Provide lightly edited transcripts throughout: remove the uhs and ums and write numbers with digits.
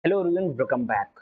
Hello everyone, welcome back.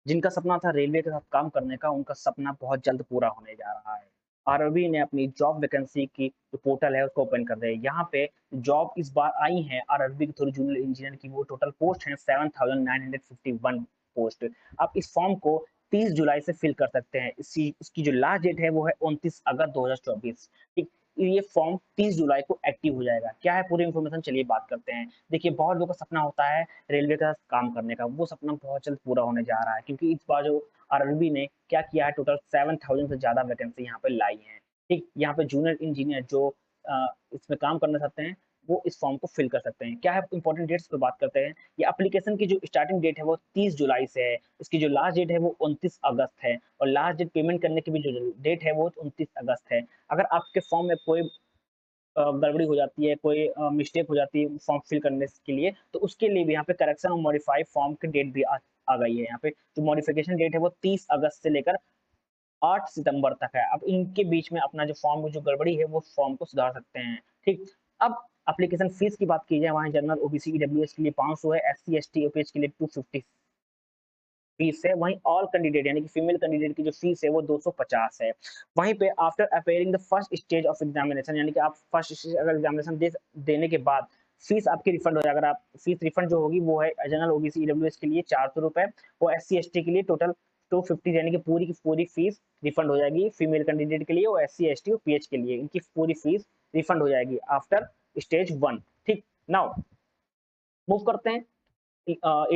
जिनका सपना था रेलवे के साथ काम करने का, उनका सपना बहुत जल्द पूरा होने जा रहा है। आरआरबी ने अपनी जॉब वैकेंसी की जो पोर्टल है उसको ओपन कर दिया है। यहाँ पे जॉब इस बार आई है आरआरबी के थ्रू जूनियर इंजीनियर की। वो टोटल पोस्ट है 7,951 पोस्ट। आप इस फॉर्म को 30 जुलाई से फिल कर सकते हैं। इसी इसकी जो लास्ट डेट है वो है 29 अगस्त 2024। ठीक, ये फॉर्म 30 जुलाई को एक्टिव हो जाएगा। क्या है पूरी इन्फॉर्मेशन, चलिए बात करते हैं। देखिए, बहुत लोगों का सपना होता है रेलवे का काम करने का। वो सपना बहुत जल्द पूरा होने जा रहा है, क्योंकि इस बार जो आरआरबी ने क्या किया है, टोटल 7,000 से ज्यादा वैकेंसी यहाँ पे लाई है। ठीक, यहाँ पे जूनियर इंजीनियर जो इसमें काम करना चाहते हैं वो इस फॉर्म को फिल कर सकते हैं। क्या है इंपॉर्टेंट डेट्स पे बात करते हैं। ये एप्लीकेशन की जो स्टार्टिंग डेट है वो 30 जुलाई से है। इसकी जो लास्ट डेट है वो 29 अगस्त है, और लास्ट डेट पेमेंट करने की भी जो डेट है वो 29 अगस्त है। अगर आपके फॉर्म में कोई गड़बड़ी हो जाती है, कोई मिस्टेक हो जाती है फॉर्म फिल करने के लिए, तो उसके लिए भी यहाँ पे करेक्शन और मॉडिफाई फॉर्म की डेट भी आ गई है। यहाँ पे जो मॉडिफिकेशन डेट है वो 30 अगस्त से लेकर 8 सितंबर तक है। अब इनके बीच में अपना जो फॉर्म में जो गड़बड़ी है वो फॉर्म को सुधार सकते हैं। ठीक, अब एप्लीकेशन फीस की बात की जाए, वहाँ जनरल ओबीसी ईडब्ल्यूएस के लिए 500 है, एससी एसटी ओपीएच के लिए 250 फीस है। वहीं ऑल कैंडिडेट यानी कि फीमेल कैंडिडेट की जो फीस है वो 250 है। वहीं पे after appearing the first stage of examination, यानी कि आप फर्स्ट स्टेज अगर एग्जामिनेशन देने के बाद फीस आपकी रिफंड हो जाएगा। अगर आप फीस रिफंड जो होगी वो है जनरल ओबीसी ईडब्ल्यूएस के लिए 400 रुपए, और एससी एसटी के लिए टोटल 250, यानी कि पूरी की पूरी फीस रिफंड हो जाएगी। फीमेल कैंडिडेट के लिए और एससी एसटी और पीएच के लिए इनकी पूरी फीस रिफंड हो जाएगी आफ्टर स्टेज 1। ठीक, नाउ मूव करते हैं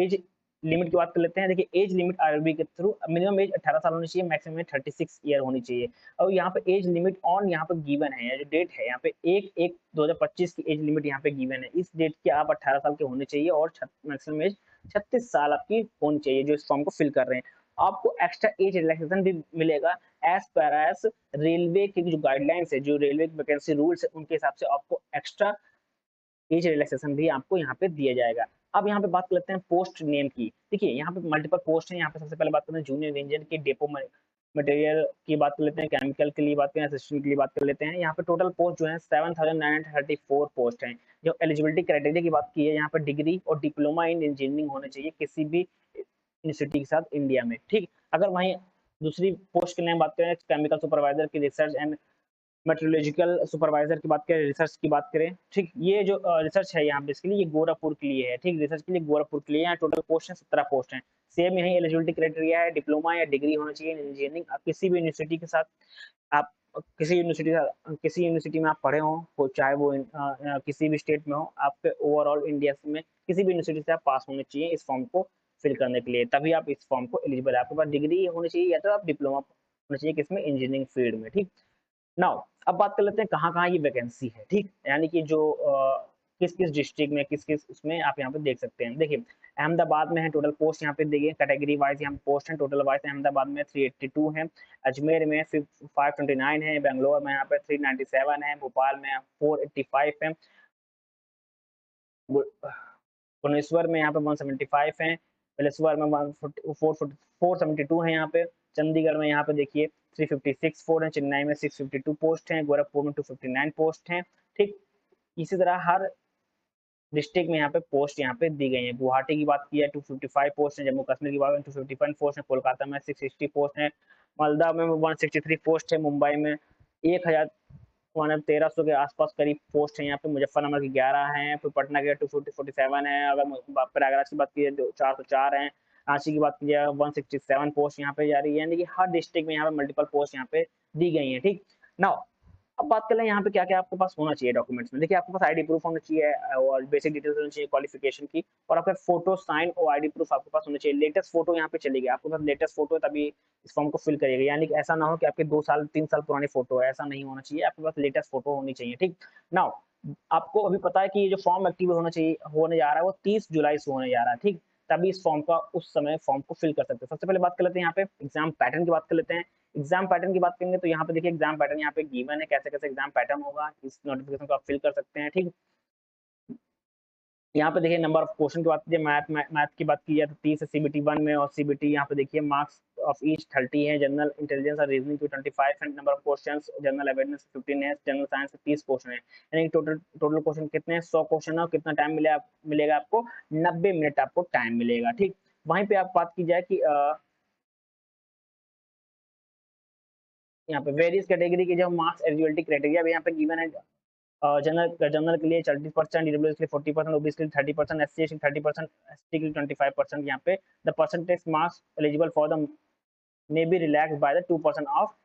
एज लिमिट की बात कर लेते हैं। देखिए, एज लिमिट आरआरबी के थ्रू मिनिमम एज 18 साल होनी चाहिए, मैक्सिमम एज 36 ईयर होनी चाहिए। और यहाँ पे एज लिमिट ऑन यहाँ पे गिवन है, जो डेट है यहाँ पे 1/1/2025 की एज लिमिट यहाँ पे गिवन है। इस डेट के आप 18 साल के होने चाहिए, और मैक्सिमम एज 36 साल आपकी होनी चाहिए जो इस फॉर्म को फिल कर रहे हैं। आपको एक्स्ट्रा एज रिलैक्सेशन भी मिलेगा एज पर एज रेलवे की जो गाइडलाइंस है, जो रेलवे वैकेंसी रूल्स है, उनके हिसाब से आपको एक्स्ट्रा एज रिलैक्सेशन भी आपको यहाँ पे दिया जाएगा। अब यहाँ पे बात कर लेते हैं पोस्ट नेम की। देखिए, यहाँ पे मल्टीपल पोस्ट है। यहाँ पे सबसे पहले बात करते हैं जूनियर इंजीनियर की डेपो मटेरियल की बात कर लेते हैं, केमिकल के लिए बात करें, असिस्टेंट के लिए बात कर लेते हैं। यहाँ पे टोटल पोस्ट जो है 7,934 पोस्ट हैं। जो एलिजिबिलिटी क्राइटेरिया की बात की है, यहाँ पे डिग्री और डिप्लोमा इन इंजीनियरिंग होने चाहिए किसी भी यूनिवर्सिटी के साथ इंडिया में। ठीक, अगर वहीं दूसरी पोस्ट के नेम बात करें, केमिकल सुपरवाइजर की रिसर्च एंड मेट्रोलॉजिकल सुपरवाइजर की बात करें, रिसर्च की बात करें। ठीक, ये जो रिसर्च है यहाँ बेसिकली ये गोरखपुर के लिए है। ठीक, रिसर्च के लिए गोरखपुर के लिए यहाँ टोटल पोस्ट है 17 पोस्ट हैं। सेम यही एलिजिबिलिटी क्राइटेरिया है, डिप्लोमा या डिग्री होना चाहिए इंजीनियरिंग। आप किसी भी यूनिवर्सिटी के साथ आप किसी यूनिवर्सिटी में आप पढ़े हों, वो चाहे वो किसी भी स्टेट में हो, आपके ओवरऑल इंडिया में किसी भी यूनिवर्सिटी से आप पास होने चाहिए इस फॉर्म को फिल करने के लिए, तभी आप इस फॉर्म को एलिजिबल है। आपके पास डिग्री होनी चाहिए या तो आप डिप्लोमा होना चाहिए किसमें, इंजीनियरिंग फील्ड में। ठीक, नाउ अब बात कर लेते हैं कहाँ-कहाँ ये वैकेंसी है। ठीक, यानी कि जो किस-किस डिस्ट्रिक्ट में, किस-किस उसमें आप यहाँ पे देख सकते हैं। देखिए, अहमदाबाद में है टोटल पोस्ट, यहाँ पे देखिए कैटेगरी वाइज़ यहाँ पे पोस्ट है टोटल वाइज़। अहमदाबाद में 382 है, अजमेर में 529 है, बैंगलोर में यहाँ पे 397 है, भोपाल में 485 है, भुवनेश्वर में यहाँ पे 175 है, बालेश्वर में 472 है यहाँ पे, चंडीगढ़ में यहाँ पे देखिए 356 पोस्ट है, चेन्नई में 652 पोस्ट हैं, गोरखपुर में 259 पोस्ट हैं। ठीक, इसी तरह हर डिस्ट्रिक्ट में यहाँ पे पोस्ट यहाँ पे दी गई है। गुवाहाटी की बात की है 255 पोस्ट है, जम्मू कश्मीर की बात करें 251 पोस्ट है, कोलकाता में 660 पोस्ट है, मालदा में 163 पोस्ट है, मुंबई में 1000 1300 के आसपास करीब पोस्ट है यहाँ पे, मुजफ्फरनगर की 11 हैं, फिर पटना के 247 है, अगर प्रयागराज की बात की जाए 404 है, रांची की बात की जाए 167 पोस्ट यहाँ पे जा रही है। यानी कि हर डिस्ट्रिक्ट में यहाँ पे मल्टीपल पोस्ट यहाँ पे दी गई है। ठीक, नाउ अब बात कर लें यहाँ पे क्या-क्या आपके पास होना चाहिए डॉक्यूमेंट्स में। देखिए, आपके पास आईडी प्रूफ होना चाहिए, और बेसिक डिटेल्स होनी चाहिए क्वालिफिकेशन की, और आपका फोटो, साइन और आईडी प्रूफ आपके पास होना चाहिए। लेटेस्ट फोटो यहाँ पे चलेगी, आपके पास लेटेस्ट फोटो है तभी इस फॉर्म को फिल करिएगा। यानी कि ऐसा ना हो कि आपके 2 साल 3 साल पुरानी फोटो है, ऐसा नहीं होना चाहिए। आपके पास लेटेस्ट फोटो होनी चाहिए। ठीक, नाउ आपको अभी पता है कि ये जो फॉर्म एक्टिव होना चाहिए, होने जा रहा है वो 30 जुलाई से होने जा रहा है। ठीक, तभी इस फॉर्म का उस समय फॉर्म को फिल कर सकते हैं। सबसे पहले बात कर लेते हैं यहाँ पे एग्जाम पैटर्न की बात कर लेते हैं। एग्जाम पैटर्न की बात करेंगे तो यहाँ पे देखिए एग्जाम पैटर्न यहाँ पे गिवन है, कैसे-कैसे एग्जाम पैटर्न होगा, इस नोटिफिकेशन को आप फिल कर सकते हैं। ठीक, यहाँ पे देखिए नंबर ऑफ क्वेश्चन की बात कीजिए, मैथ की बात की जाए तो 30 है सीबीटी 1 में, और सीबीटी यहाँ पे देखिए मार्क्स ऑफ ईच 30 है, जनरल इंटेलिजेंस और रीजनिंग की 25 है, number of questions general awareness 15 है, जनरल साइंस के 30 क्वेश्चन है। यानी कि टोटल टोटल क्वेश्चन कितने हैं, 100 क्वेश्चन है, और कितना टाइम मिलेगा आपको 90 मिनट आपको टाइम मिलेगा। ठीक, वहीं पे आप बात की जाए कि यहाँ पे वेरियस कैटेगरी के जो मार्क्स एलिजिबिलिटी क्राइटेरिया भी यहाँ पे गिवन है। जनरल जनरल के लिए 30%, ईडब्ल्यूएस के लिए 40%, ओबीसी के लिए 30%, एससी एसटी 30%, एसटी के लिए 25%। यहाँ पे the percentage marks eligible for the may be relax by the 2% of,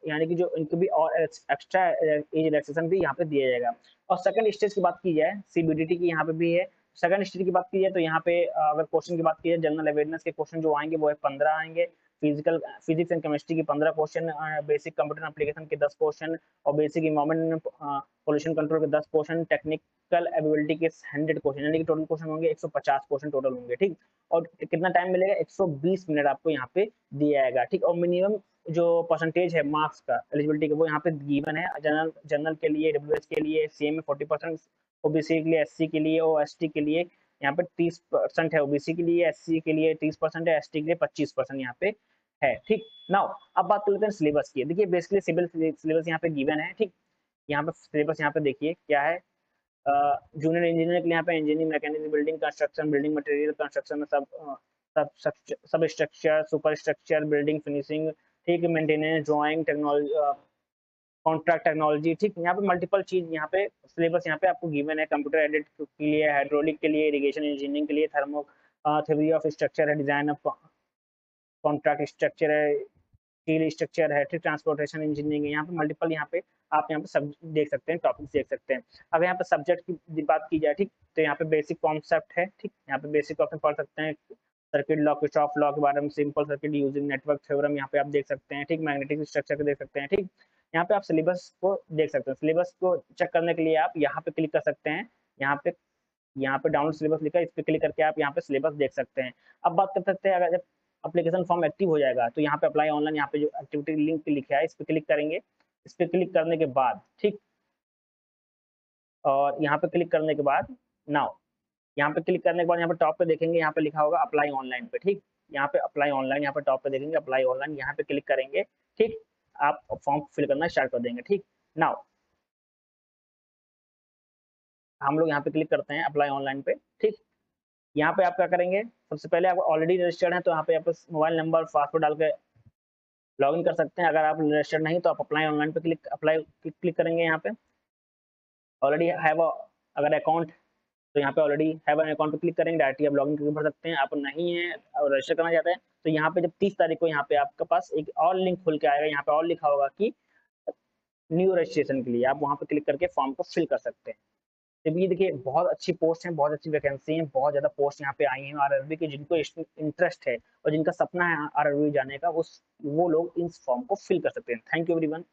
यानी कि जो इनको भी और एक्स्ट्रा एज रिलैक्सेशन भी यहाँ पे दिया जाएगा। और सेकंड स्टेज की बात की जाए, सीबीडीटी की यहाँ पे भी है। सेकंड स्टेज की बात की जाए तो यहाँ पे अगर क्वेश्चन की बात की जाए, जनरल अवेयरनेस के क्वेश्चन जो आएंगे वो है 15 आएंगे, फिजिक्स एंड केमिस्ट्री की 15 क्वेश्चन, बेसिक कंप्यूटर एप्लीकेशन के 10 क्वेश्चन, और बेसिक इन्वायरमेंट पोल्यूशन कंट्रोल के 10 क्वेश्चन, टेक्निकल एबिलिटी के 100 क्वेश्चन, यानी कि टोटल क्वेश्चन होंगे 150 क्वेश्चन टोटल होंगे, ठीक। और कितना टाइम मिलेगा, 120 मिनट आपको यहाँ पे दिया जाएगा, ठीक। और मिनिमम जो परसेंटेज है मार्क्स का एलिजिबिलिटी का वो यहाँ पे गिवन है। जनरल जनरल के लिए, डब्ल्यूएस के लिए सीएम में 40%, ओबीसी के लिए, एससी के लिए और एसटी के लिए यहाँ पे 30% है, ओबीसी के लिए, एससी के लिए 30% है, एसटी के लिए 25% यहाँ पे है, ठीक। नाउ अब बात कर लेते हैं सिलेबस की। देखिए बेसिकली सिविल सिलेबस यहाँ पे गिवन है, ठीक। यहाँ पे सिलेबस यहाँ पे देखिए क्या है। जूनियर इंजीनियर के लिए यहाँ पे engineering, mechanical, building construction, building material construction में substructure, superstructure, building finishing, ठीक, maintenance, drawing, technology, contract technology, ठीक। यहाँ पे मल्टीपल चीज यहाँ पे सिलेबस यहाँ पे आपको गिवन है। कंप्यूटर एडेड के लिए, हाइड्रोलिक के लिए, इरिगेशन इंजीनियरिंग के लिए, थर्मो थ्योरी ऑफ स्ट्रक्चर है, डिजाइन ऑफ कॉन्ट्रैक्ट स्ट्रक्चर है, स्टील स्ट्रक्चर है, ठीक, ट्रांसपोर्टेशन इंजीनियरिंग है। यहाँ पे मल्टीपल यहाँ पे आप यहाँ पे सब देख सकते हैं, टॉपिक्स देख सकते हैं। अब यहाँ पे सब्जेक्ट की बात की जाए, ठीक, तो यहाँ पे बेसिक कॉन्सेप्ट है, ठीक। यहाँ पे बेसिक कॉन्सेप्ट पढ़ सकते हैं, सर्किट लॉ, किरचॉफ लॉ के बारे में, simple circuit using network theorem यहाँ पे आप देख सकते हैं, ठीक। मैग्नेटिक स्ट्रक्चर को देख सकते हैं, ठीक। यहाँ पे आप सिलेबस को देख सकते हैं। सिलेबस को चेक करने के लिए आप यहाँ पे क्लिक कर सकते हैं। यहाँ पे डाउनलोड सिलेबस लिखा है, इस पे क्लिक करके आप यहाँ पे सिलेबस देख सकते हैं। अब बात कर सकते हैं, अगर जब एप्लीकेशन फॉर्म एक्टिव हो जाएगा तो यहाँ पे अप्लाई ऑनलाइन, यहाँ पे जो एक्टिविटी लिंक लिखा है इस पे क्लिक करेंगे। इस पे क्लिक करने के बाद, ठीक, और यहाँ पे क्लिक करने के बाद नाउ, यहाँ पे क्लिक करने के बाद यहाँ पे टॉप पे देखेंगे, यहाँ पे लिखा होगा अप्लाई ऑनलाइन पे, ठीक। यहाँ पे अप्लाई ऑनलाइन, यहाँ पे टॉप पे देखेंगे अप्लाई ऑनलाइन, यहाँ पे क्लिक करेंगे, ठीक। आप फॉर्म फिल करना स्टार्ट कर देंगे, ठीक। नाउ हम लोग यहाँ पे क्लिक करते हैं अप्लाई ऑनलाइन पे, ठीक। यहाँ पे आप क्या करेंगे, सबसे पहले आप ऑलरेडी रजिस्टर्ड हैं तो यहाँ पे आप मोबाइल नंबर, पासवर्ड डाल के लॉगिन कर सकते हैं। अगर आप रजिस्टर्ड नहीं तो आप अप्लाई ऑनलाइन पे क्लिक करेंगे। यहाँ पे ऑलरेडी हैव अगर अकाउंट तो यहाँ पे ऑलरेडी हैव एन अकाउंट पे क्लिक करेंगे, डायरेक्टली आप लॉगिन करके भर सकते हैं। आप नहीं है और रजिस्टर करना चाहते हैं तो यहाँ पे जब 30 तारीख को यहाँ पे आपके पास एक और लिंक खुल के आएगा, यहाँ पे और लिखा होगा कि न्यू रजिस्ट्रेशन के लिए, आप वहाँ पे क्लिक करके फॉर्म को फिल कर सकते हैं। तो ये देखिए बहुत अच्छी पोस्ट है, बहुत अच्छी वैकेंसी है, बहुत ज्यादा पोस्ट यहाँ पे आई हैं आरआरबी के। जिनको इंटरेस्ट है और जिनका सपना है आरआरबी जाने का, वो लोग इस फॉर्म को फिल कर सकते हैं। Thank you everyone.